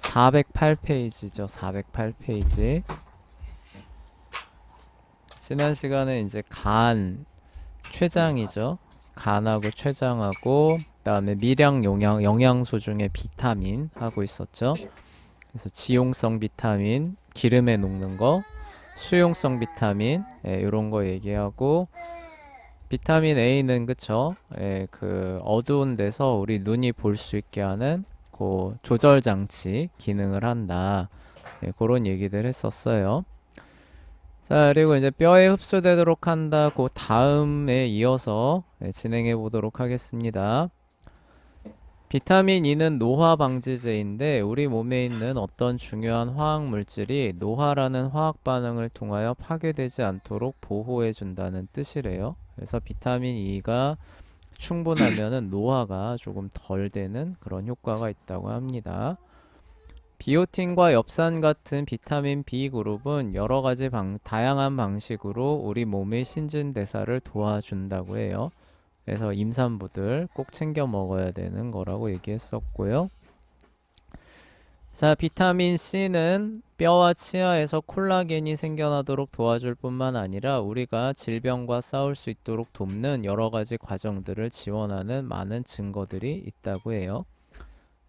408페이지죠. 408페이지. 지난 시간에 이제 췌장이죠. 간하고 췌장하고 그다음에 미량 영양소 중에 비타민 하고 있었죠. 그래서 지용성 비타민, 기름에 녹는 거, 수용성 비타민, 이런 거 얘기하고 비타민 A는 그쵸? 그 어두운 데서 우리 눈이 볼 수 있게 하는 그 조절 장치 기능을 한다. 그런 얘기들 했었어요. 자, 그리고 이제 뼈에 흡수되도록 한다. 그 다음에 이어서 진행해 보도록 하겠습니다. 비타민 E는 노화 방지제인데 우리 몸에 있는 어떤 중요한 화학 물질이 노화라는 화학 반응을 통하여 파괴되지 않도록 보호해 준다는 뜻이래요. 그래서 비타민 E가 충분하면은 노화가 조금 덜 되는 그런 효과가 있다고 합니다. 비오틴과 엽산 같은 비타민 B 그룹은 여러 가지 다양한 방식으로 우리 몸의 신진대사를 도와준다고 해요. 그래서 임산부들 꼭 챙겨 먹어야 되는 거라고 얘기했었고요. 자, 비타민 C는 뼈와 치아에서 콜라겐이 생겨나도록 도와줄 뿐만 아니라 우리가 질병과 싸울 수 있도록 돕는 여러 가지 과정들을 지원하는 많은 증거들이 있다고 해요.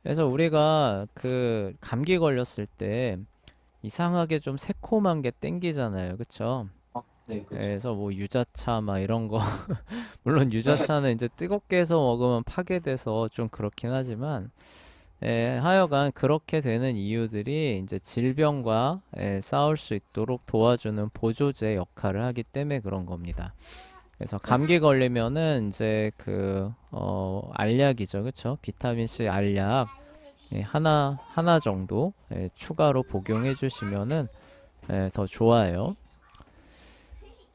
그래서 우리가 그 감기 걸렸을 때 이상하게 좀 새콤한 게 땡기잖아요. 그쵸? 네, 그렇죠. 그래서 뭐 유자차 막 이런 거 물론 유자차는 이제 뜨겁게 해서 먹으면 파괴돼서 좀 그렇긴 하지만 하여간 그렇게 되는 이유들이 이제 질병과 싸울 수 있도록 도와주는 보조제 역할을 하기 때문에 그런 겁니다. 그래서 네, 감기 걸리면은 이제 알약이죠, 그쵸? 비타민 C 알약 하나 정도 추가로 복용해 주시면은 더 좋아요.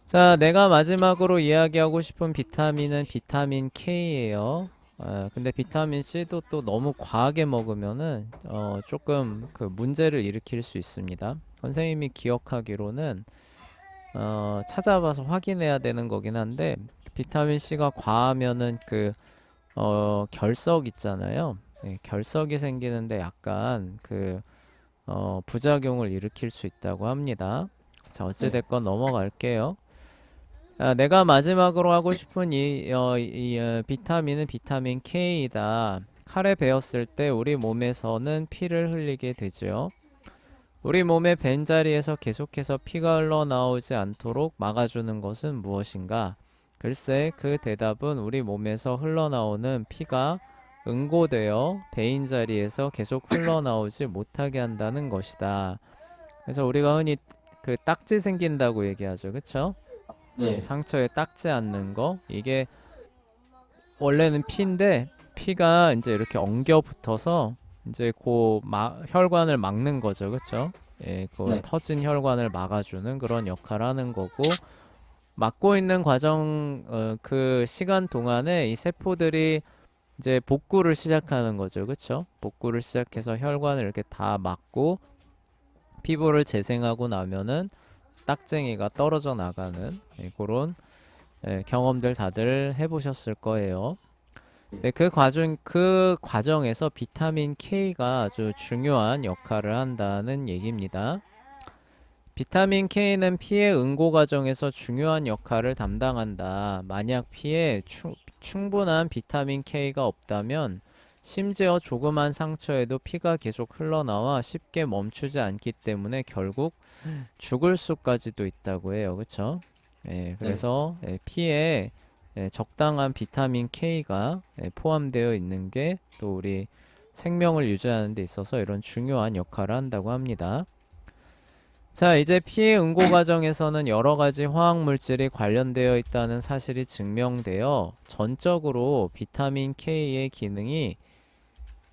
자, 내가 마지막으로 이야기하고 싶은 비타민은 비타민 K예요. 근데 비타민 C도 또 너무 과하게 먹으면은 조금 그 문제를 일으킬 수 있습니다. 선생님이 기억하기로는 찾아봐서 확인해야 되는 거긴 한데 비타민 C가 과하면은 결석 있잖아요. 결석이 생기는데 약간 부작용을 일으킬 수 있다고 합니다. 자, 네, 어찌됐건 넘어갈게요. 내가 마지막으로 하고 싶은 비타민은 비타민 K이다. 칼에 베었을 때 우리 몸에서는 피를 흘리게 되죠. 우리 몸의 벤자리에서 계속해서 피가 흘러나오지 않도록 막아주는 것은 무엇인가? 글쎄, 그 대답은 우리 몸에서 흘러나오는 피가 응고되어 베인 자리에서 계속 흘러나오지 못하게 한다는 것이다. 그래서 우리가 흔히 그 딱지 생긴다고 얘기하죠. 그쵸? 네, 상처에 닦지 않는 거 이게 원래는 피인데 피가 이제 이렇게 엉겨 붙어서 이제 혈관을 막는 거죠, 그렇죠? 그 네, 터진 혈관을 막아주는 그런 역할을 하는 거고 막고 있는 그 시간 동안에 이 세포들이 이제 복구를 시작하는 거죠, 그렇죠? 복구를 시작해서 혈관을 이렇게 다 막고 피부를 재생하고 나면은 딱쟁이가 떨어져 나가는 그런 경험들 다들 해보셨을 거예요. 네, 그 과정에서 비타민 K가 아주 중요한 역할을 한다는 얘기입니다. 비타민 K는 피의 응고 과정에서 중요한 역할을 담당한다. 만약 피에 충분한 비타민 K가 없다면 심지어 조그만 상처에도 피가 계속 흘러나와 쉽게 멈추지 않기 때문에 결국 죽을 수까지도 있다고 해요. 그쵸? 네, 그래서 피에 적당한 비타민 K가 포함되어 있는 게 또 우리 생명을 유지하는 데 있어서 이런 중요한 역할을 한다고 합니다. 자, 이제 피해 응고 과정에서는 여러 가지 화학 물질이 관련되어 있다는 사실이 증명되어 전적으로 비타민 K의 기능이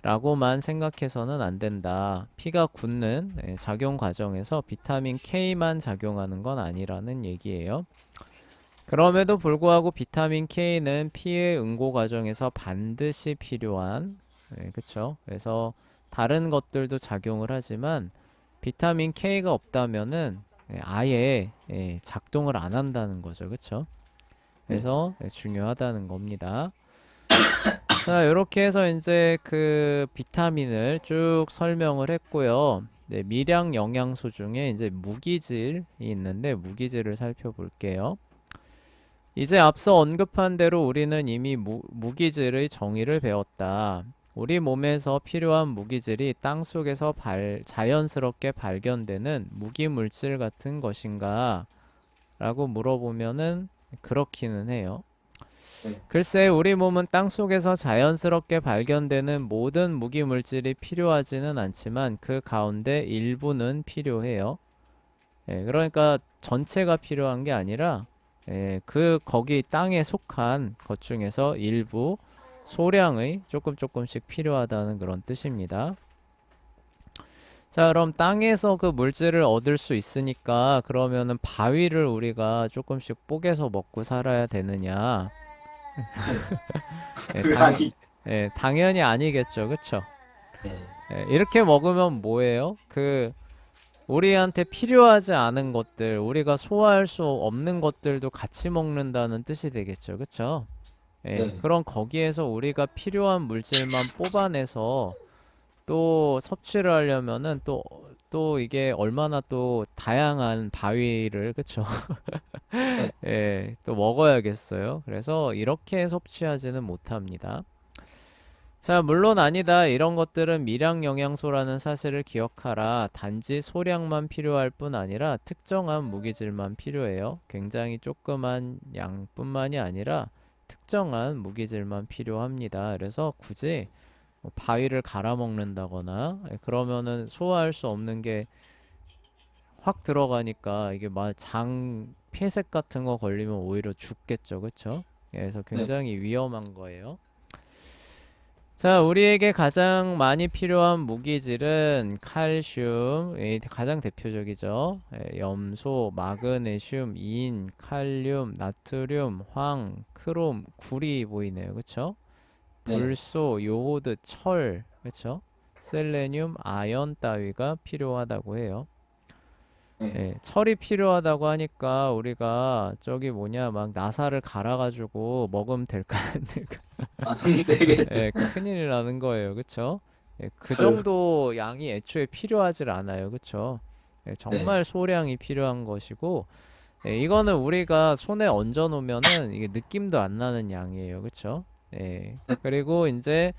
라고만 생각해서는 안 된다. 피가 굳는 작용 과정에서 비타민 K만 작용하는 건 아니라는 얘기예요. 그럼에도 불구하고 비타민 K는 피해 응고 과정에서 반드시 필요한, 그쵸? 그래서 다른 것들도 작용을 하지만 비타민 K가 없다면은 아예 작동을 안 한다는 거죠. 그쵸? 네, 그래서 중요하다는 겁니다. 자, 이렇게 해서 이제 그 비타민을 쭉 설명을 했고요. 네, 미량 영양소 중에 이제 무기질이 있는데 무기질을 살펴볼게요. 이제 앞서 언급한 대로 우리는 이미 무기질의 정의를 배웠다. 우리 몸에서 필요한 무기질이 땅 속에서 자연스럽게 발견되는 무기물질 같은 것인가? 라고 물어보면은 그렇기는 해요. 네. 글쎄, 우리 몸은 땅 속에서 자연스럽게 발견되는 모든 무기물질이 필요하지는 않지만 그 가운데 일부는 필요해요. 예, 그러니까 전체가 필요한 게 아니라 거기 땅에 속한 것 중에서 일부 소량의 조금씩 필요하다는 그런 뜻입니다. 자, 그럼 땅에서 그 물질을 얻을 수 있으니까 그러면은 바위를 우리가 조금씩 뽀개서 먹고 살아야 되느냐? 예, 그거 아니지. 당연히 아니겠죠. 그쵸? 네. 이렇게 먹으면 뭐예요? 우리한테 필요하지 않은 것들, 우리가 소화할 수 없는 것들도 같이 먹는다는 뜻이 되겠죠. 그쵸? 네. 그럼 거기에서 우리가 필요한 물질만 뽑아내서 또 섭취를 하려면은 또 이게 얼마나 또 다양한 바위를, 그쵸? 네. 또 먹어야겠어요. 그래서 이렇게 섭취하지는 못합니다. 자, 물론 아니다. 이런 것들은 미량 영양소라는 사실을 기억하라. 단지 소량만 필요할 뿐 아니라 특정한 무기질만 필요해요. 굉장히 조그만 양뿐만이 아니라 특정한 무기질만 필요합니다. 그래서 굳이 뭐 바위를 갈아 먹는다거나 그러면은 소화할 수 없는 게 확 들어가니까 이게 막 장 폐색 같은 거 걸리면 오히려 죽겠죠. 그쵸? 그래서 네. 굉장히 위험한 거예요. 자, 우리에게 가장 많이 필요한 무기질은 칼슘, 가장 대표적이죠. 염소, 마그네슘, 인, 칼륨, 나트륨, 황, 크롬, 구리 보이네요. 그쵸? 네. 불소, 요오드, 철, 그쵸? 셀레늄, 아연 따위가 필요하다고 해요. 네. 철이 필요하다고 하니까 우리가 저기 뭐냐 막 나사를 갈아가지고 먹으면 될까 안 될까? 안 되겠죠. 큰일 나는 거예요. 그쵸? 그 철. 정도 양이 애초에 필요하질 않아요. 그쵸? 네. 정말 소량이 필요한 것이고, 이거는 우리가 손에 얹어 놓으면은 이게 느낌도 안 나는 양이에요. 그쵸? 그리고 이제,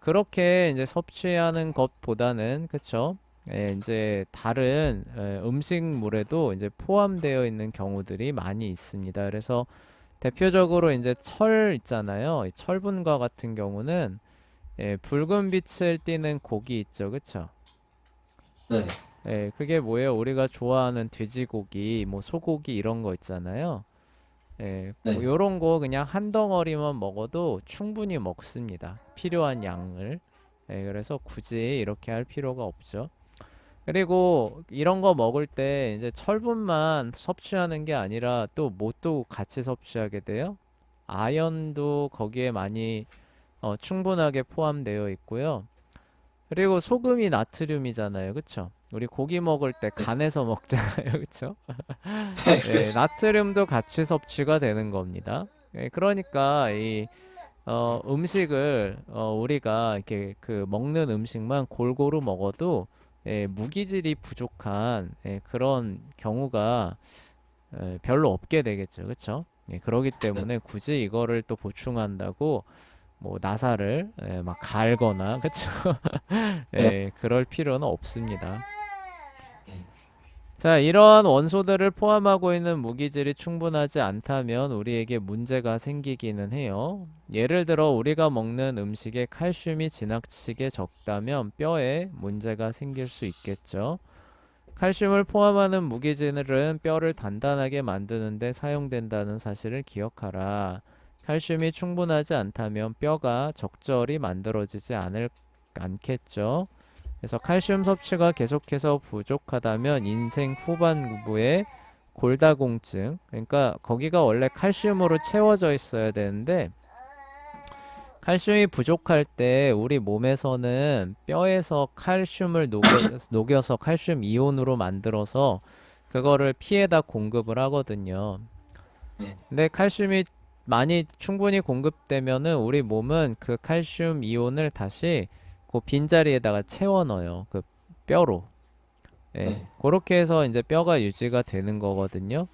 그렇게 이제 섭취하는 것보다는, 그쵸? 이제 다른 음식물에도 이제 포함되어 있는 경우들이 많이 있습니다. 그래서 대표적으로 이제 철 있잖아요. 이 철분과 같은 경우는 붉은 빛을 띠는 고기 있죠, 그쵸? 네. 그게 뭐예요? 우리가 좋아하는 돼지고기, 뭐 소고기 이런 거 있잖아요. 네. 요런 거 그냥 한 덩어리만 먹어도 충분히 먹습니다. 필요한 양을. 그래서 굳이 이렇게 할 필요가 없죠. 그리고 이런 거 먹을 때 이제 철분만 섭취하는 게 아니라 또 뭣도 같이 섭취하게 돼요? 아연도 거기에 많이 충분하게 포함되어 있고요. 그리고 소금이 나트륨이잖아요. 그쵸? 우리 고기 먹을 때 네. 간에서 먹잖아요. 그쵸? 네. 그렇죠. 나트륨도 같이 섭취가 되는 겁니다. 그러니까 음식을 우리가 이렇게 그 먹는 음식만 골고루 먹어도 무기질이 부족한 그런 경우가 별로 없게 되겠죠. 그쵸? 그러기 네. 때문에 굳이 이거를 또 보충한다고 뭐 나사를 막 갈거나 그쵸? 네. 그럴 필요는 없습니다. 네. 자, 이러한 원소들을 포함하고 있는 무기질이 충분하지 않다면 우리에게 문제가 생기기는 해요. 예를 들어 우리가 먹는 음식에 칼슘이 지나치게 적다면 뼈에 문제가 생길 수 있겠죠. 칼슘을 포함하는 무기질은 뼈를 단단하게 만드는 데 사용된다는 사실을 기억하라. 칼슘이 충분하지 않다면 뼈가 적절히 만들어지지 않겠죠. 그래서 칼슘 섭취가 계속해서 부족하다면 인생 후반부에 골다공증, 그러니까 거기가 원래 칼슘으로 채워져 있어야 되는데 칼슘이 부족할 때 우리 몸에서는 뼈에서 칼슘을 녹여서 칼슘 이온으로 만들어서 그거를 피에다 공급을 하거든요. 네. 근데 칼슘이 많이 충분히 공급되면은 우리 몸은 그 칼슘 이온을 다시 그 빈자리에다가 채워 넣어요. 그 뼈로. 예. 네. 그렇게 해서 이제 뼈가 유지가 되는 거거든요.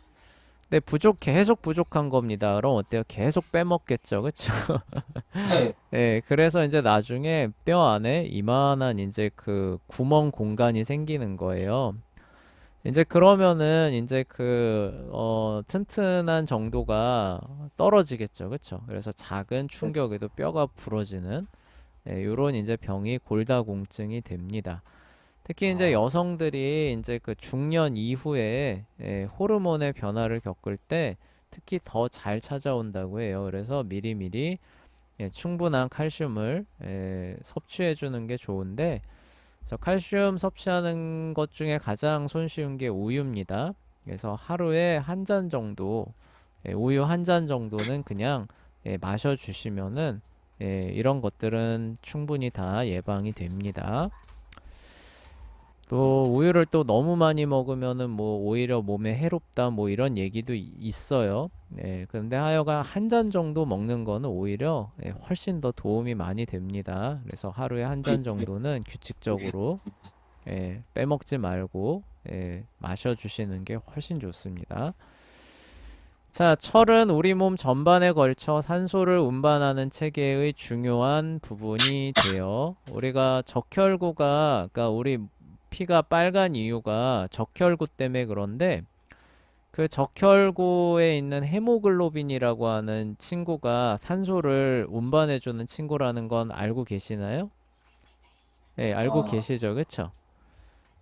근데 계속 부족한 겁니다. 그럼 어때요? 계속 빼먹겠죠. 그쵸? 네. 예. 그래서 이제 나중에 뼈 안에 이만한 이제 그 구멍 공간이 생기는 거예요. 이제 그러면은 이제 튼튼한 정도가 떨어지겠죠. 그쵸? 그래서 작은 충격에도 뼈가 부러지는 요런 이제 병이 골다공증이 됩니다. 특히 이제 아, 여성들이 이제 그 중년 이후에 호르몬의 변화를 겪을 때 특히 더 잘 찾아온다고 해요. 그래서 미리미리 충분한 칼슘을 섭취해 주는 게 좋은데, 그래서 칼슘 섭취하는 것 중에 가장 손쉬운 게 우유입니다. 그래서 하루에 한 잔 정도, 우유 한 잔 정도는 그냥 마셔 주시면은 이런 것들은 충분히 다 예방이 됩니다. 또 우유를 또 너무 많이 먹으면은 뭐 오히려 몸에 해롭다 뭐 이런 얘기도 있어요. 그런데 하여간 한 잔 정도 먹는 거는 오히려 훨씬 더 도움이 많이 됩니다. 그래서 하루에 한 잔 정도는 규칙적으로 빼먹지 말고 마셔주시는 게 훨씬 좋습니다. 자, 철은 우리 몸 전반에 걸쳐 산소를 운반하는 체계의 중요한 부분이 되어 우리가 그러니까 우리 피가 빨간 이유가 적혈구 때문에 그런데 그 적혈구에 있는 헤모글로빈이라고 하는 친구가 산소를 운반해주는 친구라는 건 알고 계시나요? 네, 알고 아, 계시죠, 그쵸?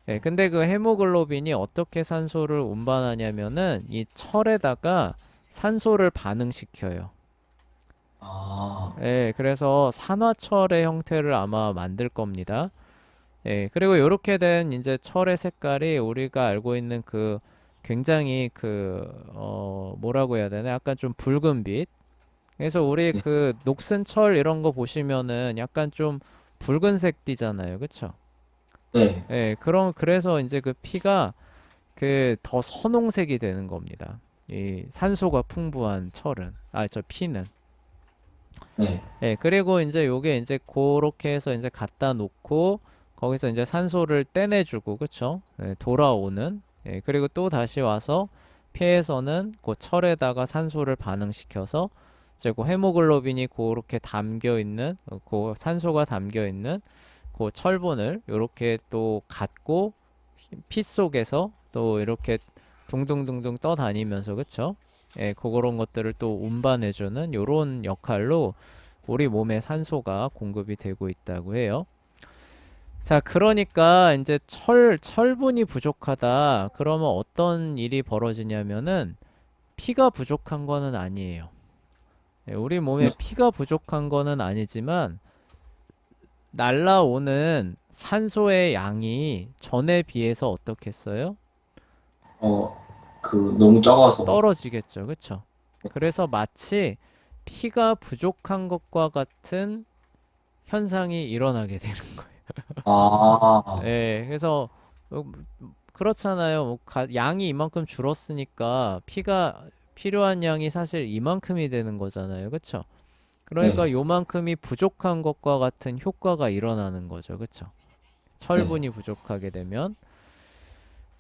네, 네. 근데 그 헤모글로빈이 어떻게 산소를 운반하냐면은 이 철에다가 산소를 반응시켜요. 아, 예, 그래서 산화철의 형태를 아마 만들 겁니다. 예, 그리고 이렇게 된 이제 철의 색깔이 우리가 알고 있는 그 굉장히 뭐라고 해야 되나? 약간 좀 붉은빛. 그래서 우리 네. 그 녹슨 철 이런 거 보시면은 약간 좀 붉은색 띠잖아요. 그쵸? 네. 예, 그래서 이제 그 피가 그 더 선홍색이 되는 겁니다. 이 산소가 풍부한 저 피는. 네. 예, 그리고 이제 요게 이제 그렇게 해서 이제 갖다 놓고 거기서 이제 산소를 떼내주고, 그쵸? 돌아오는. 그리고 또 다시 와서 폐에서는 그 철에다가 산소를 반응시켜서 이제 그 헤모글로빈이 그렇게 담겨 있는, 그 산소가 담겨 있는 그 철분을 이렇게 또 갖고 피 속에서 또 이렇게 둥둥둥둥 떠다니면서, 그쵸? 그런 것들을 또 운반해주는 요런 역할로 우리 몸에 산소가 공급이 되고 있다고 해요. 자, 그러니까 이제 철분이 부족하다. 그러면 어떤 일이 벌어지냐면은 피가 부족한 거는 아니에요. 우리 몸에 네. 피가 부족한 거는 아니지만 날라오는 산소의 양이 전에 비해서 어떻겠어요? 어, 너무 작아서. 떨어지겠죠. 그쵸? 그래서 마치 피가 부족한 것과 같은 현상이 일어나게 되는 거예요. 아, 그래서 어, 그렇잖아요. 뭐 양이 이만큼 줄었으니까 피가 필요한 양이 사실 이만큼이 되는 거잖아요. 그쵸? 그러니까 네. 요만큼이 부족한 것과 같은 효과가 일어나는 거죠. 그쵸? 네. 철분이 부족하게 되면.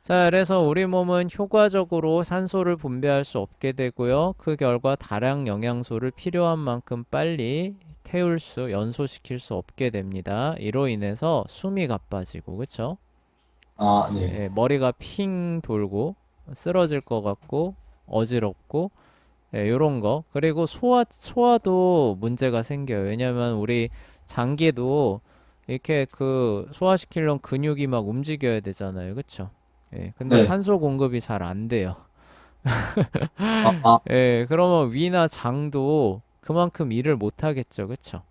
자, 그래서 우리 몸은 효과적으로 산소를 분배할 수 없게 되고요. 그 결과 다량 영양소를 필요한 만큼 빨리 연소시킬 수 없게 됩니다. 이로 인해서 숨이 가빠지고, 그쵸? 아, 네. 머리가 핑 돌고, 쓰러질 것 같고, 어지럽고, 요런 거. 그리고 소화도 문제가 생겨요. 왜냐면 우리 장기도 이렇게 그 소화시키려면 근육이 막 움직여야 되잖아요. 그쵸? 근데 네. 산소 공급이 잘 안 돼요. 아, 그러면 위나 장도 그만큼 일을 못 하겠죠. 그쵸?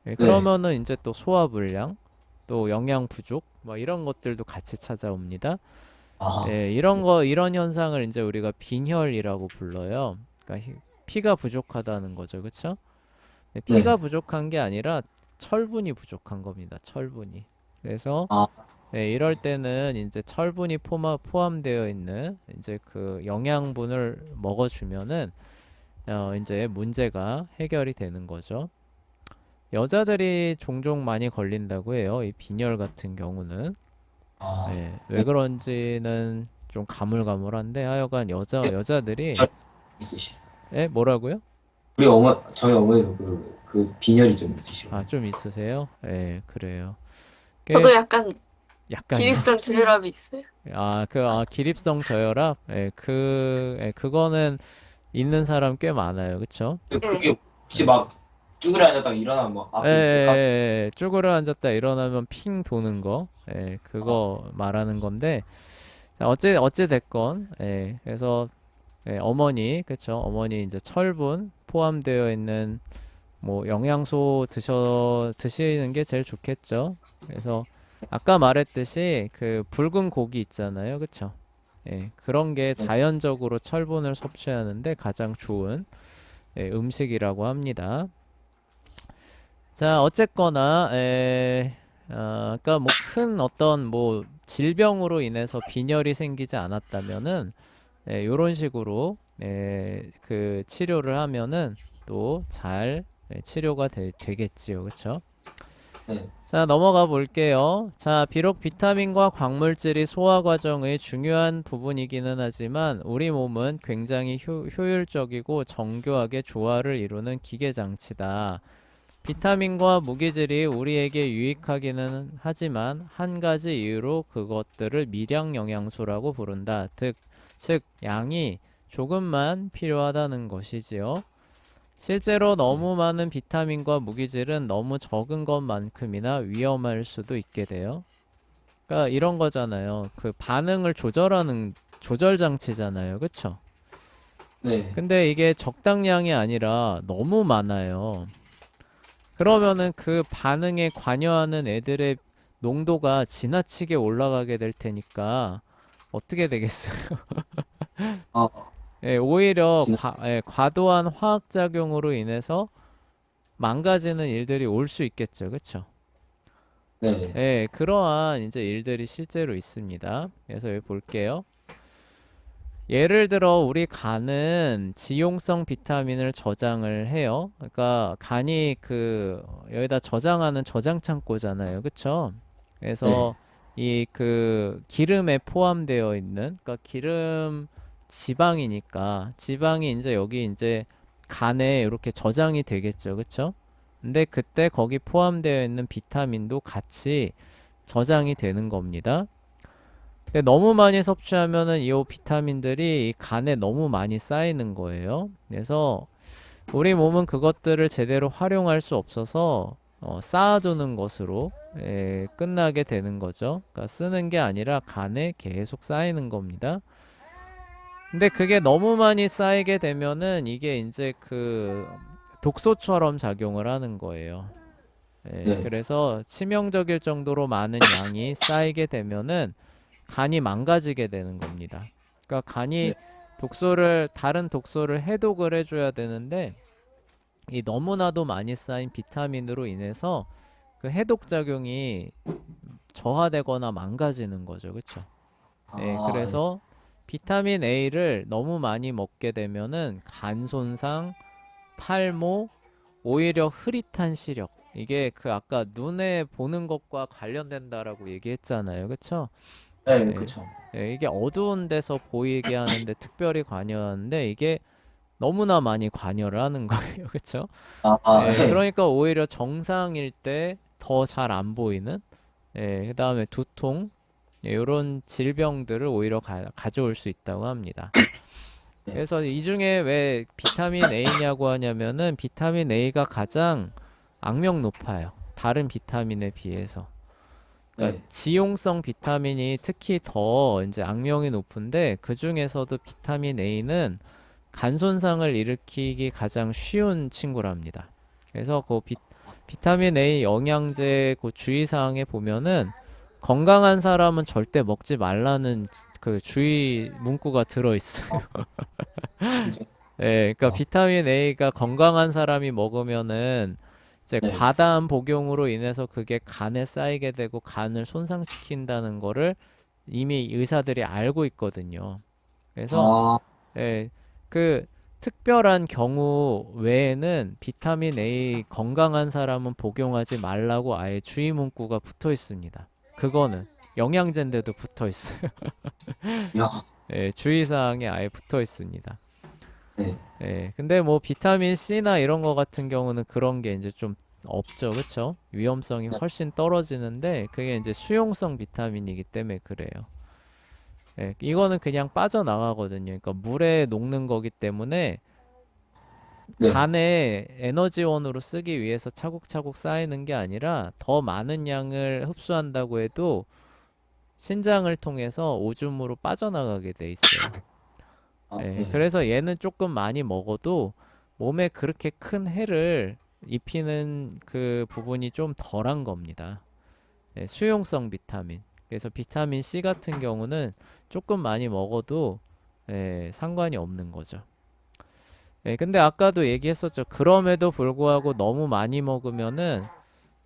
네. 그러면은 이제 또 소화불량, 또 영양 부족, 뭐 이런 것들도 같이 찾아옵니다. 아, 이런 현상을 이제 우리가 빈혈이라고 불러요. 그러니까 피가 부족하다는 거죠. 그쵸? 피가 네. 부족한 게 아니라 철분이 부족한 겁니다. 철분이. 그래서 아, 이럴 때는 이제 철분이 포함되어 있는 이제 그 영양분을 먹어주면은 이제 문제가 해결이 되는 거죠. 여자들이 종종 많이 걸린다고 해요. 이 빈혈 같은 경우는. 아, 예, 왜 네. 그런지는 좀 가물가물한데 하여간 여자들이 빈혈 있으시. 예, 뭐라고요? 저희 어머니도 그 빈혈이 좀 아, 있으시거든요. 좀 있으세요? 예, 그래요. 저도 그 약간 약간요. 기립성 저혈압이 있어요. 기립성 저혈압? 그거는 있는 사람 꽤 많아요. 그쵸? 네. 그게 혹시 막 쭈그려 앉았다가 일어나면 막 앞에 있을까? 쭈그려 앉았다 일어나면 핑 도는 거. 아, 그거 말하는 건데. 자, 어찌 됐건, 그래서, 어머니, 그쵸? 어머니 이제 철분 포함되어 있는 뭐 영양소 드시는 게 제일 좋겠죠. 그래서 아까 말했듯이 그 붉은 고기 있잖아요. 그쵸? 그런 게 네. 자연적으로 철분을 섭취하는데 가장 좋은 음식이라고 합니다. 자, 어쨌거나, 그러니까 뭐 큰 어떤 뭐 질병으로 인해서 빈혈이 생기지 않았다면은, 요런 식으로, 그 치료를 하면은 또 잘 치료가 되겠지요. 그쵸? 네. 자, 넘어가 볼게요. 자, 비록 비타민과 광물질이 소화 과정의 중요한 부분이기는 하지만 우리 몸은 굉장히 효율적이고 정교하게 조화를 이루는 기계 장치다. 비타민과 무기질이 우리에게 유익하기는 하지만 한 가지 이유로 그것들을 미량 영양소라고 부른다. 즉 양이 조금만 필요하다는 것이지요. 실제로 너무 많은 비타민과 무기질은 너무 적은 것만큼이나 위험할 수도 있게 돼요. 그러니까 이런 거잖아요. 그 반응을 조절하는 조절 장치잖아요. 그쵸? 네. 근데 이게 적당량이 아니라 너무 많아요. 그러면은 그 반응에 관여하는 애들의 농도가 지나치게 올라가게 될 테니까 어떻게 되겠어요? 아, 오히려 진짜. 과도한 화학작용으로 인해서 망가지는 일들이 올 수 있겠죠. 그쵸? 네. 그러한 이제 일들이 실제로 있습니다. 그래서 여기 볼게요. 예를 들어 우리 간은 지용성 비타민을 저장을 해요. 그러니까 간이 그 여기다 저장하는 저장 창고잖아요. 그쵸? 네. 그래서 이 그 기름에 포함되어 있는 그러니까 기름 지방이니까 지방이 이제 여기 이제 간에 이렇게 저장이 되겠죠. 그쵸? 근데 그때 거기 포함되어 있는 비타민도 같이 저장이 되는 겁니다. 근데 너무 많이 섭취하면은 이 비타민들이 이 간에 너무 많이 쌓이는 거예요. 그래서 우리 몸은 그것들을 제대로 활용할 수 없어서 쌓아두는 것으로 끝나게 되는 거죠. 그러니까 쓰는 게 아니라 간에 계속 쌓이는 겁니다. 근데 그게 너무 많이 쌓이게 되면은 이게 이제 그 독소처럼 작용을 하는 거예요. 네. 그래서 치명적일 정도로 많은 양이 쌓이게 되면은 간이 망가지게 되는 겁니다. 그러니까 간이 네. 다른 독소를 해독을 해줘야 되는데 이 너무나도 많이 쌓인 비타민으로 인해서 그 해독 작용이 저하되거나 망가지는 거죠. 그렇죠? 아, 네. 그래서 비타민 A를 너무 많이 먹게 되면은 간 손상, 탈모, 오히려 흐릿한 시력. 이게 그 아까 눈에 보는 것과 관련된다라고 얘기했잖아요. 그쵸? 네, 예, 그쵸. 이게 어두운 데서 보이게 하는데 특별히 관여하는데 이게 너무나 많이 관여를 하는 거예요. 그쵸? 네. 그러니까 오히려 정상일 때 더 잘 안 보이는 그 다음에 두통 이런 질병들을 오히려 가져올 수 있다고 합니다. 네. 그래서 이 중에 왜 비타민 A냐고 하냐면은 비타민 A가 가장 악명 높아요. 다른 비타민에 비해서. 그러니까 네. 지용성 비타민이 특히 더 이제 악명이 높은데 그 중에서도 비타민 A는 간 손상을 일으키기 가장 쉬운 친구랍니다. 그래서 그 비타민 A 영양제 그 주의사항에 보면은 건강한 사람은 절대 먹지 말라는 그 주의 문구가 들어 있어요. 진짜. 그러니까 비타민 A가 건강한 사람이 먹으면은 이제 네. 과다한 복용으로 인해서 그게 간에 쌓이게 되고 간을 손상시킨다는 거를 이미 의사들이 알고 있거든요. 그래서 아, 예, 그 특별한 경우 외에는 비타민 A 건강한 사람은 복용하지 말라고 아예 주의 문구가 붙어 있습니다. 그거는 영양제인데도 붙어 있어요. 야, 예, 주의사항에 아예 붙어 있습니다. 네, 예, 근데 뭐 비타민 C나 이런 거 같은 경우는 그런 게 이제 좀 없죠, 그쵸? 위험성이 네, 훨씬 떨어지는데 그게 이제 수용성 비타민이기 때문에 그래요. 예, 이거는 그냥 빠져나가거든요. 그러니까 물에 녹는 거기 때문에 네, 간에 에너지원으로 쓰기 위해서 차곡차곡 쌓이는 게 아니라 더 많은 양을 흡수한다고 해도 신장을 통해서 오줌으로 빠져나가게 돼 있어요. 아, 예, 네, 그래서 얘는 조금 많이 먹어도 몸에 그렇게 큰 해를 입히는 그 부분이 좀 덜한 겁니다. 예, 수용성 비타민. 그래서 비타민 C 같은 경우는 조금 많이 먹어도 상관이 없는 거죠. 근데 아까도 얘기했었죠. 그럼에도 불구하고 너무 많이 먹으면은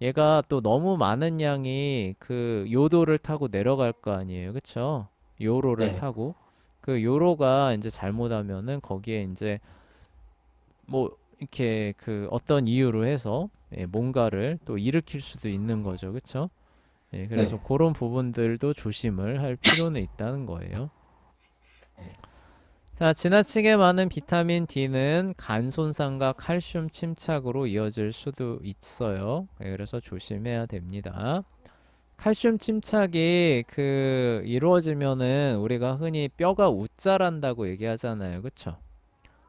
얘가 또 너무 많은 양이 그 요도를 타고 내려갈 거 아니에요. 그쵸? 요로를 네, 타고. 그 요로가 이제 잘못하면은 거기에 이제 뭐 이렇게 그 어떤 이유로 해서 뭔가를 또 일으킬 수도 있는 거죠. 그쵸? 그래서 네, 그런 부분들도 조심을 할 필요는 있다는 거예요. 자, 지나치게 많은 비타민 D는 간 손상과 칼슘 침착으로 이어질 수도 있어요. 그래서 조심해야 됩니다. 칼슘 침착이 그 이루어지면은 우리가 흔히 뼈가 웃자란다고 얘기하잖아요. 그쵸?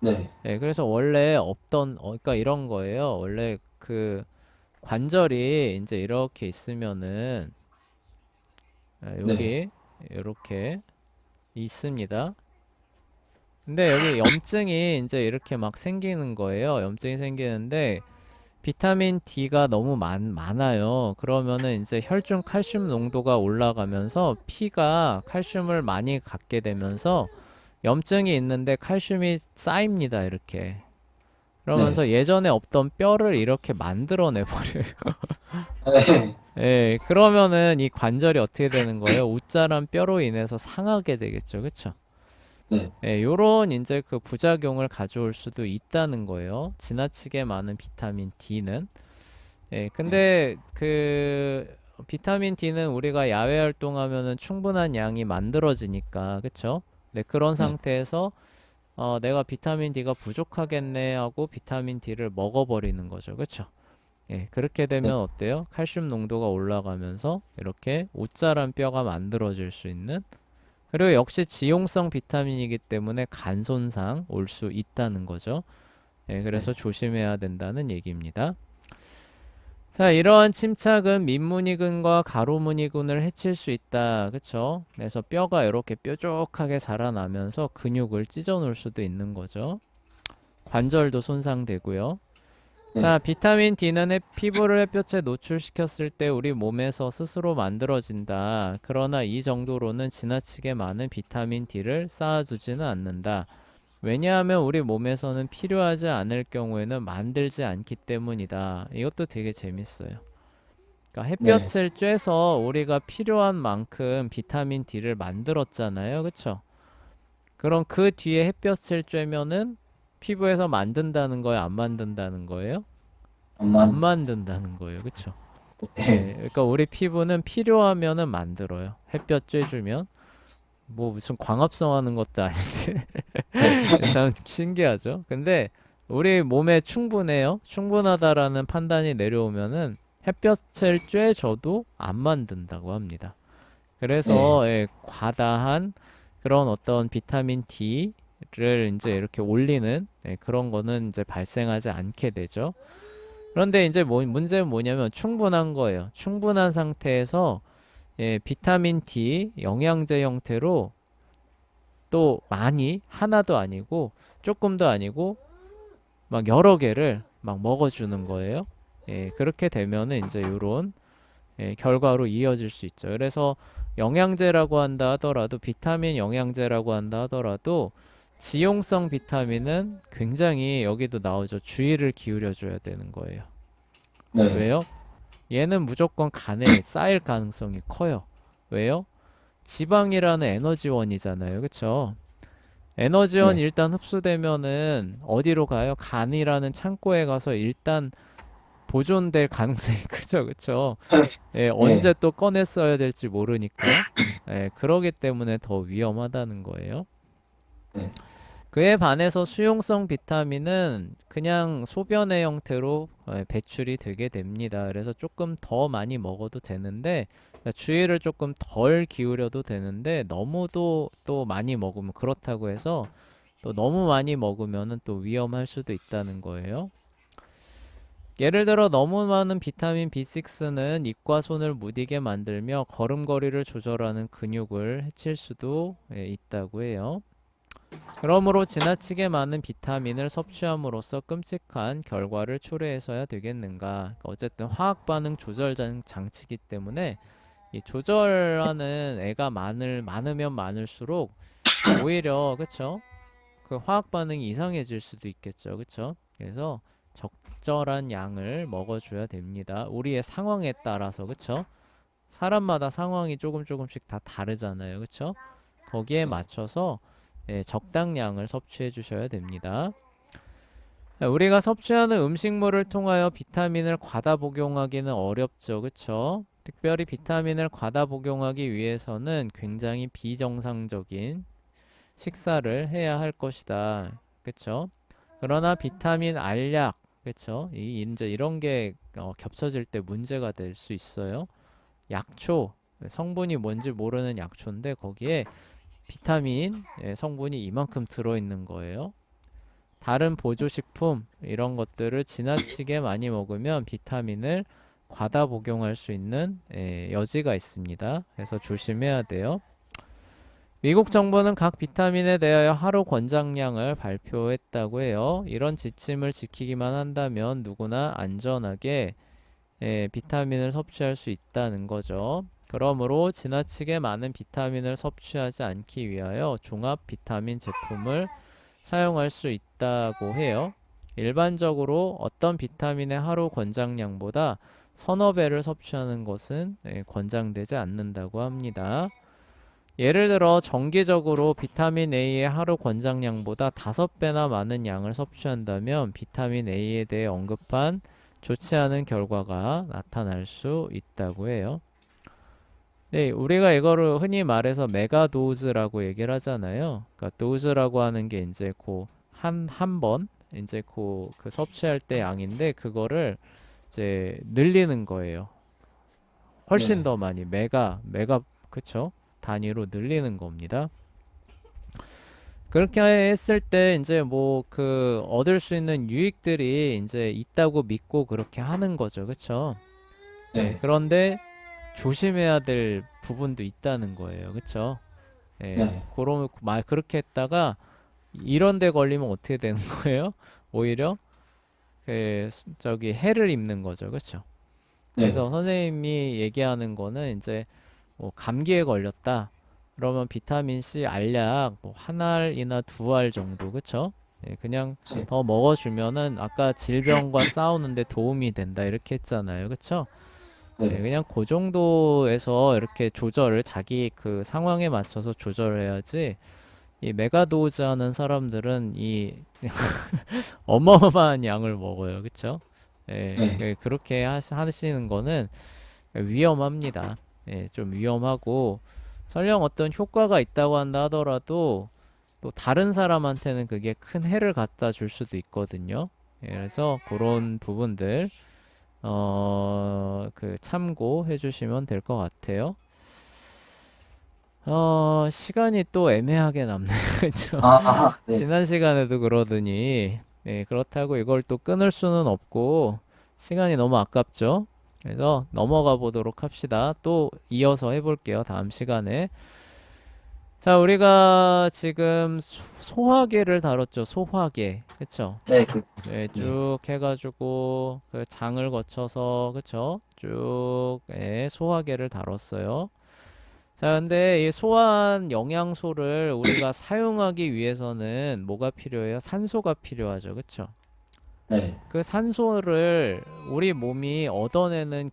네, 그래서 원래 없던, 그러니까 이런 거예요. 원래 그 관절이 이제 이렇게 있으면은 네, 여기 이렇게 있습니다. 근데 여기 염증이 이제 이렇게 막 생기는 거예요. 염증이 생기는데 비타민 D가 너무 많아요. 그러면은 이제 혈중 칼슘 농도가 올라가면서 피가 칼슘을 많이 갖게 되면서 염증이 있는데 칼슘이 쌓입니다. 이렇게. 네, 그러면서 예전에 없던 뼈를 이렇게 만들어내 버려요. 네, 예, 그러면은 이 관절이 어떻게 되는 거예요? 웃자란 뼈로 인해서 상하게 되겠죠. 그쵸? 네, 요런 이제 그 부작용을 가져올 수도 있다는 거예요. 지나치게 많은 비타민 D는. 근데 그 비타민 D는 우리가 야외 활동하면은 충분한 양이 만들어지니까, 그쵸? 네, 그런 네, 상태에서 내가 비타민 D가 부족하겠네 하고 비타민 D를 먹어버리는 거죠. 그쵸? 그렇게 네, 되면 어때요? 칼슘 농도가 올라가면서 이렇게 옷자란 뼈가 만들어질 수 있는 그리고 역시 지용성 비타민이기 때문에 간 손상 올 수 있다는 거죠. 네, 그래서 조심해야 된다는 얘기입니다. 자, 이러한 침착은 민문이근과 가로문이근을 해칠 수 있다. 그쵸? 그래서 뼈가 이렇게 뾰족하게 자라나면서 근육을 찢어 놓을 수도 있는 거죠. 관절도 손상되고요. 네, 자, 비타민 D는 피부를 햇볕에 노출시켰을 때 우리 몸에서 스스로 만들어진다. 그러나 이 정도로는 지나치게 많은 비타민 D를 쌓아두지는 않는다. 왜냐하면 우리 몸에서는 필요하지 않을 경우에는 만들지 않기 때문이다. 이것도 되게 재밌어요. 그러니까 네, 햇볕을 쬐서 우리가 필요한 만큼 비타민 D를 만들었잖아요. 그쵸? 그럼 그 뒤에 햇볕을 쬐면은 피부에서 만든다는 거예요? 안 만든다는 거예요? 안 엄만, 만든다는 거예요. 그쵸? 네, 그러니까 우리 피부는 필요하면은 만들어요. 햇볕 쬐주면. 뭐 무슨 광합성 하는 것도 아닌데. 네, 참 신기하죠? 근데 우리 몸에 충분해요. 충분하다라는 판단이 내려오면은 햇볕을 쬐줘도 안 만든다고 합니다. 네, 그래서 과다한 그런 어떤 비타민 D를 이제 이렇게 올리는 그런 거는 이제 발생하지 않게 되죠. 그런데 이제 문제는 뭐냐면 충분한 거예요. 충분한 상태에서 비타민 D 영양제 형태로 또 많이 하나도 아니고 조금도 아니고 막 여러 개를 막 먹어주는 거예요. 그렇게 되면은 이제 이런 결과로 이어질 수 있죠. 그래서 영양제라고 한다 하더라도 비타민 영양제라고 한다 하더라도 지용성 비타민은 굉장히 여기도 나오죠. 주의를 기울여 줘야 되는 거예요. 네, 왜요? 얘는 무조건 간에 쌓일 가능성이 커요. 왜요? 지방이라는 에너지원이잖아요. 그쵸? 에너지원이 네. 일단 흡수되면은 어디로 가요? 간이라는 창고에 가서 일단 보존될 가능성이 크죠, 그쵸? 예, 언제 네. 또 꺼내 써야 될지 모르니까. 예, 그러기 때문에 더 위험하다는 거예요. 네. 그에 반해서 수용성 비타민은 그냥 소변의 형태로 배출이 되게 됩니다. 그래서 조금 더 많이 먹어도 되는데, 그러니까 주의를 조금 덜 기울여도 되는데, 너무도 또 많이 먹으면 그렇다고 해서 또 너무 많이 먹으면은 또 위험할 수도 있다는 거예요. 예를 들어 너무 많은 비타민 B6는 입과 손을 무디게 만들며 걸음걸이를 조절하는 근육을 해칠 수도 있다고 해요. 그러므로 지나치게 많은 비타민을 섭취함으로써 끔찍한 결과를 초래해서야 되겠는가. 그러니까 어쨌든 화학 반응 조절 장치이기 때문에 이 조절하는 애가 많으면 많을수록 오히려 그쵸? 그 화학 반응이 이상해질 수도 있겠죠. 그쵸? 그래서 적절한 양을 먹어줘야 됩니다. 우리의 상황에 따라서 그쵸? 사람마다 상황이 조금씩 다 다르잖아요. 그쵸? 거기에 맞춰서 적당량을 섭취해 주셔야 됩니다. 우리가 섭취하는 음식물을 통하여 비타민을 과다 복용하기는 어렵죠. 그쵸? 특별히 비타민을 과다 복용하기 위해서는 굉장히 비정상적인 식사를 해야 할 것이다. 그쵸? 그러나 비타민 알약, 그쵸? 이제 이런 게 겹쳐질 때 문제가 될 수 있어요. 약초, 성분이 뭔지 모르는 약초인데 거기에 비타민 성분이 이만큼 들어있는 거예요. 다른 보조식품 이런 것들을 지나치게 많이 먹으면 비타민을 과다 복용할 수 있는 여지가 있습니다. 그래서 조심해야 돼요. 미국 정부는 각 비타민에 대하여 하루 권장량을 발표했다고 해요. 이런 지침을 지키기만 한다면 누구나 안전하게 비타민을 섭취할 수 있다는 거죠. 그러므로 지나치게 많은 비타민을 섭취하지 않기 위하여 종합 비타민 제품을 사용할 수 있다고 해요. 일반적으로 어떤 비타민의 하루 권장량보다 서너 배를 섭취하는 것은 권장되지 않는다고 합니다. 예를 들어 정기적으로 비타민 A의 하루 권장량보다 5배나 많은 양을 섭취한다면 비타민 A에 대해 언급한 좋지 않은 결과가 나타날 수 있다고 해요. 네, 우리가 이거를 흔히 말해서 메가도즈라고 얘기를 하잖아요. 그러니까 도즈라고 하는 게 이제 한 번, 이제 그 섭취할 때 양인데 그거를 이제 늘리는 거예요. 훨씬 네. 더 많이 그쵸? 단위로 늘리는 겁니다. 그렇게 했을 때 이제 뭐 그 얻을 수 있는 유익들이 이제 있다고 믿고 그렇게 하는 거죠. 그쵸? 예, 네. 그런데 조심해야 될 부분도 있다는 거예요. 그쵸? 예, 네. 그렇게 했다가 이런 데 걸리면 어떻게 되는 거예요? 오히려 저기 해를 입는 거죠. 그쵸? 네. 그래서 선생님이 얘기하는 거는 이제 뭐 감기에 걸렸다. 그러면 비타민 C 알약 뭐 한 알이나 두 알 정도, 그쵸? 예, 그냥 네. 더 먹어주면은 아까 질병과 싸우는데 도움이 된다 이렇게 했잖아요, 그쵸? 예, 네. 그냥 그 정도에서 이렇게 조절을 자기 그 상황에 맞춰서 조절해야지. 이 메가도즈 하는 사람들은 이 어마어마한 양을 먹어요, 그쵸? 예, 네. 그렇게 하시는 거는 위험합니다. 예, 좀 위험하고 설령 어떤 효과가 있다고 한다 하더라도 또 다른 사람한테는 그게 큰 해를 갖다 줄 수도 있거든요. 예, 그래서 그런 부분들 그 참고해 주시면 될 것 같아요. 시간이 또 애매하게 남네요. 그죠? 아, 네. 지난 시간에도 그러더니 그렇다고 이걸 또 끊을 수는 없고 시간이 너무 아깝죠. 그래서 넘어가 보도록 합시다. 또 이어서 해볼게요. 다음 시간에. 자, 우리가 지금 소화계를 다뤘죠. 소화계. 그쵸? 네. 네, 네. 쭉 해가지고 그 장을 거쳐서 그쵸? 쭉 소화계를 다뤘어요. 자, 근데 이 소화한 영양소를 우리가 사용하기 위해서는 뭐가 필요해요? 산소가 필요하죠. 그쵸? 네. 그 산소를 우리 몸이 얻어내는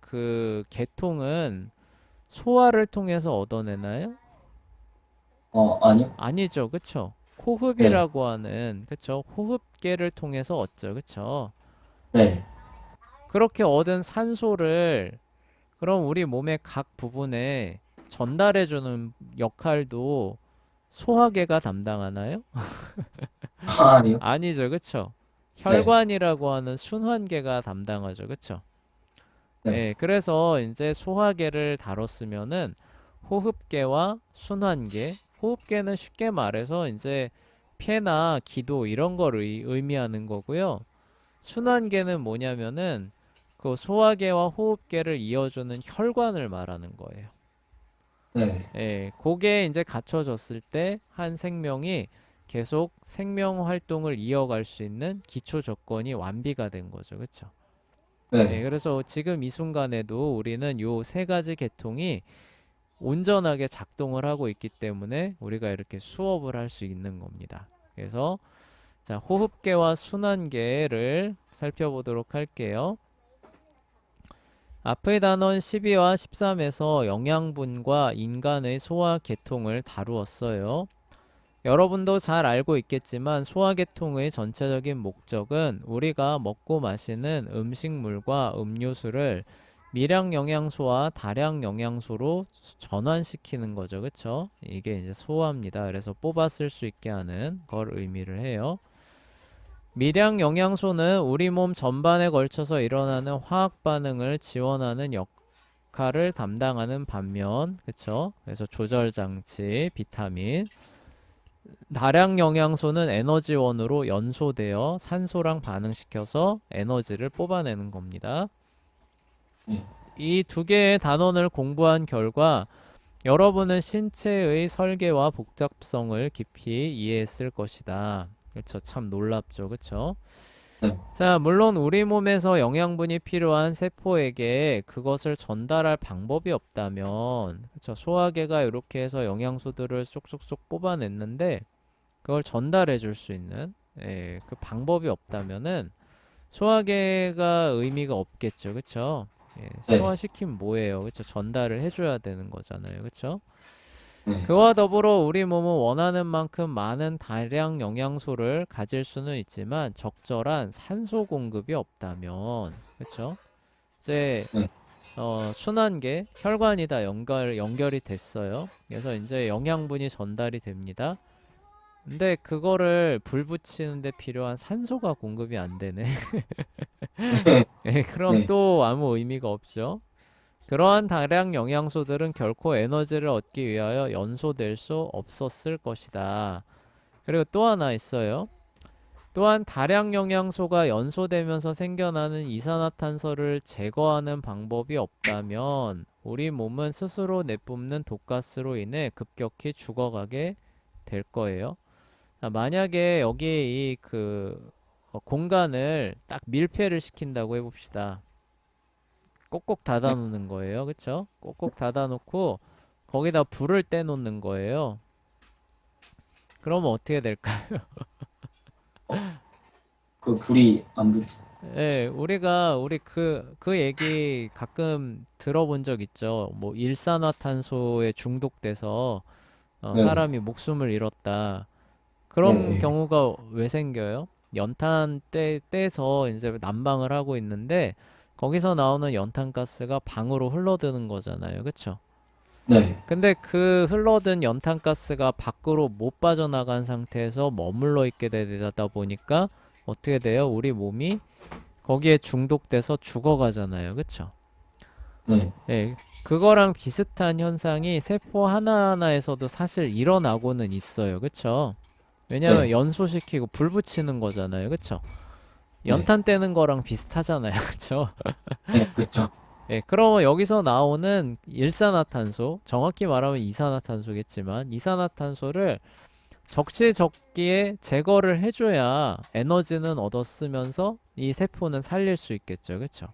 그 계통은 소화를 통해서 얻어내나요? 아니요. 아니죠, 그쵸? 네, 호흡이라고 하는, 그쵸? 호흡계를 통해서 얻죠, 그쵸? 네. 그렇게 얻은 산소를 그럼 우리 몸의 각 부분에 전달해주는 역할도 소화계가 담당하나요? 아니요. 아니죠, 그쵸? 네, 혈관이라고 하는 순환계가 담당하죠, 그쵸? 네, 예, 그래서 이제 소화계를 다뤘으면은 호흡계와 순환계, 호흡계는 쉽게 말해서 이제 폐나 기도 이런 거를 의미하는 거고요. 순환계는 뭐냐면은 그 소화계와 호흡계를 이어주는 혈관을 말하는 거예요. 네, 예, 그게 이제 갖춰졌을 때 한 생명이 계속 생명 활동을 이어갈 수 있는 기초 조건이 완비가 된 거죠. 그쵸? 예, 네, 그래서 지금 이 순간에도 우리는 요 세 가지 계통이 온전하게 작동을 하고 있기 때문에 우리가 이렇게 수업을 할 수 있는 겁니다. 그래서 자, 호흡계와 순환계를 살펴보도록 할게요. 앞의 단원 12와 13에서 영양분과 인간의 소화 계통을 다루었어요. 여러분도 잘 알고 있겠지만 소화계통의 전체적인 목적은 우리가 먹고 마시는 음식물과 음료수를 미량 영양소와 다량 영양소로 전환시키는 거죠. 그쵸? 이게 이제 소화입니다. 그래서 뽑아 쓸 수 있게 하는 걸 의미를 해요. 미량 영양소는 우리 몸 전반에 걸쳐서 일어나는 화학 반응을 지원하는 역할을 담당하는 반면, 그쵸? 그래서 조절 장치, 비타민, 다량 영양소는 에너지원으로 연소되어 산소랑 반응시켜서 에너지를 뽑아내는 겁니다. 네. 이 두 개의 단원을 공부한 결과 여러분은 신체의 설계와 복잡성을 깊이 이해했을 것이다. 그쵸? 참 놀랍죠. 그쵸? 네. 자, 물론 우리 몸에서 영양분이 필요한 세포에게 그것을 전달할 방법이 없다면, 그쵸? 소화계가 이렇게 해서 영양소들을 쏙쏙쏙 뽑아냈는데, 그걸 전달해 줄 수 있는 그 방법이 없다면은 소화계가 의미가 없겠죠. 그쵸? 예, 네. 소화시키면 뭐예요? 그쵸? 전달을 해줘야 되는 거잖아요. 그쵸? 네. 그와 더불어 우리 몸은 원하는 만큼 많은 다량 영양소를 가질 수는 있지만 적절한 산소 공급이 없다면, 그쵸? 이제 네. 순환계 혈관이 다 연결이 됐어요. 그래서 이제 영양분이 전달이 됩니다. 근데 그거를 불 붙이는데 필요한 산소가 공급이 안 되네. 예, 그럼 네. 또 아무 의미가 없죠. 그러한 다량 영양소들은 결코 에너지를 얻기 위하여 연소될 수 없었을 것이다. 그리고 또 하나 있어요. 또한 다량 영양소가 연소되면서 생겨나는 이산화탄소를 제거하는 방법이 없다면 우리 몸은 스스로 내뿜는 독가스로 인해 급격히 죽어가게 될 거예요. 만약에 여기 이 공간을 딱 밀폐를 시킨다고 해봅시다. 꼭꼭 닫아 놓는 거예요. 그쵸? 꼭꼭 닫아 놓고 거기다 불을 떼 놓는 거예요. 그러면 어떻게 될까? 어, 그 불이 안 붙, 예, 우리 그 얘기 가끔 들어본 적 있죠. 뭐 일산화탄소에 중독돼서 네. 사람이 목숨을 잃었다. 그런 네. 경우가 왜 생겨요? 연탄 떼서 이제 난방을 하고 있는데 거기서 나오는 연탄가스가 방으로 흘러드는 거잖아요. 그쵸? 네. 근데 그 흘러든 연탄가스가 밖으로 못 빠져나간 상태에서 머물러 있게 되다 보니까 어떻게 돼요? 우리 몸이 거기에 중독돼서 죽어가잖아요. 그쵸? 네. 예, 그거랑 비슷한 현상이 세포 하나하나에서도 사실 일어나고는 있어요. 그쵸? 왜냐면 네. 연소시키고 불 붙이는 거잖아요. 그쵸? 네. 연탄 떼는 거랑 비슷하잖아요. 그쵸? 네. 그쵸. 예, 그러면 여기서 나오는 일산화탄소, 정확히 말하면 이산화탄소겠지만, 이산화탄소를 적시적기에 제거를 해줘야 에너지는 얻었으면서 이 세포는 살릴 수 있겠죠. 그쵸?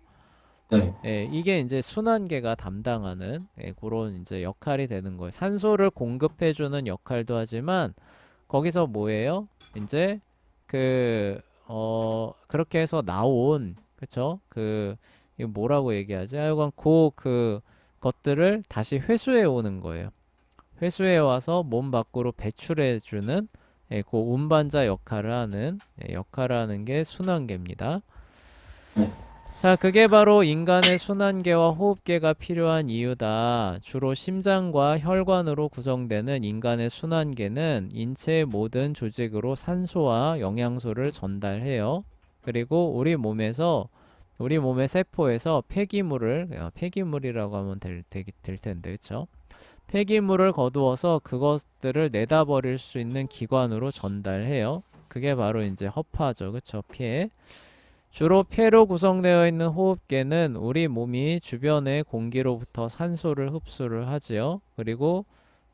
네. 예, 이게 이제 순환계가 담당하는 그런 이제 역할이 되는 거예요. 산소를 공급해주는 역할도 하지만, 거기서 뭐예요? 이제 그렇게 해서 나온, 그쵸? 이거 뭐라고 얘기하지? 하여간 것들을 다시 회수해 오는 거예요. 회수해 와서 몸 밖으로 배출해 주는 그 운반자 역할을 하는 게 순환계입니다. 자, 그게 바로 인간의 순환계와 호흡계가 필요한 이유다. 주로 심장과 혈관으로 구성되는 인간의 순환계는 인체의 모든 조직으로 산소와 영양소를 전달해요. 그리고 우리 몸의 세포에서 폐기물이라고 하면 될 텐데, 그쵸? 폐기물을 거두어서 그것들을 내다버릴 수 있는 기관으로 전달해요. 그게 바로 이제 허파죠, 그쵸? 폐. 주로 폐로 구성되어 있는 호흡계는 우리 몸이 주변의 공기로부터 산소를 흡수를 하지요. 그리고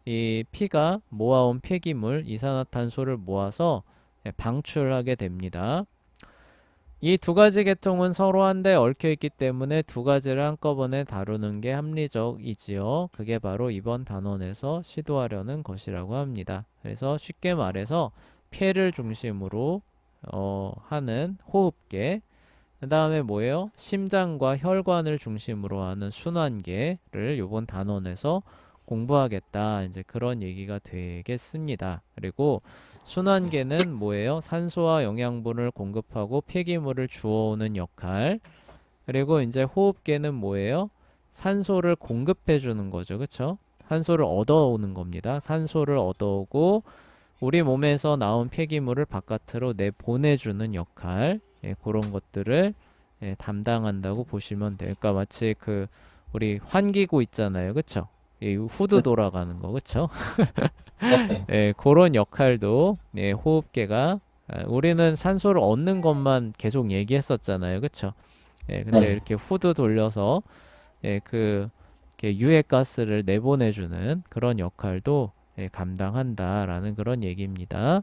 이 피가 모아온 폐기물, 이산화탄소를 모아서 방출하게 됩니다. 이 두 가지 계통은 서로 한데 얽혀 있기 때문에 두 가지를 한꺼번에 다루는 게 합리적이지요. 그게 바로 이번 단원에서 시도하려는 것이라고 합니다. 그래서 쉽게 말해서 폐를 중심으로 하는 호흡계, 그 다음에 뭐예요? 심장과 혈관을 중심으로 하는 순환계를 이번 단원에서 공부하겠다. 이제 그런 얘기가 되겠습니다. 그리고 순환계는 뭐예요? 산소와 영양분을 공급하고 폐기물을 주워오는 역할. 그리고 이제 호흡계는 뭐예요? 산소를 공급해 주는 거죠. 그쵸? 산소를 얻어오는 겁니다. 산소를 얻어오고 우리 몸에서 나온 폐기물을 바깥으로 내보내주는 역할, 그런 것들을 담당한다고 보시면 돼요. 그러니까 마치 우리 환기구 있잖아요, 그쵸? 이 후드 돌아가는 거, 그쵸? 네. 그런 역할도 호흡계가 우리는 산소를 얻는 것만 계속 얘기했었잖아요, 그쵸? 근데 네. 이렇게 후드 돌려서 이렇게 유해가스를 내보내주는 그런 역할도 감당한다라는 그런 얘기입니다.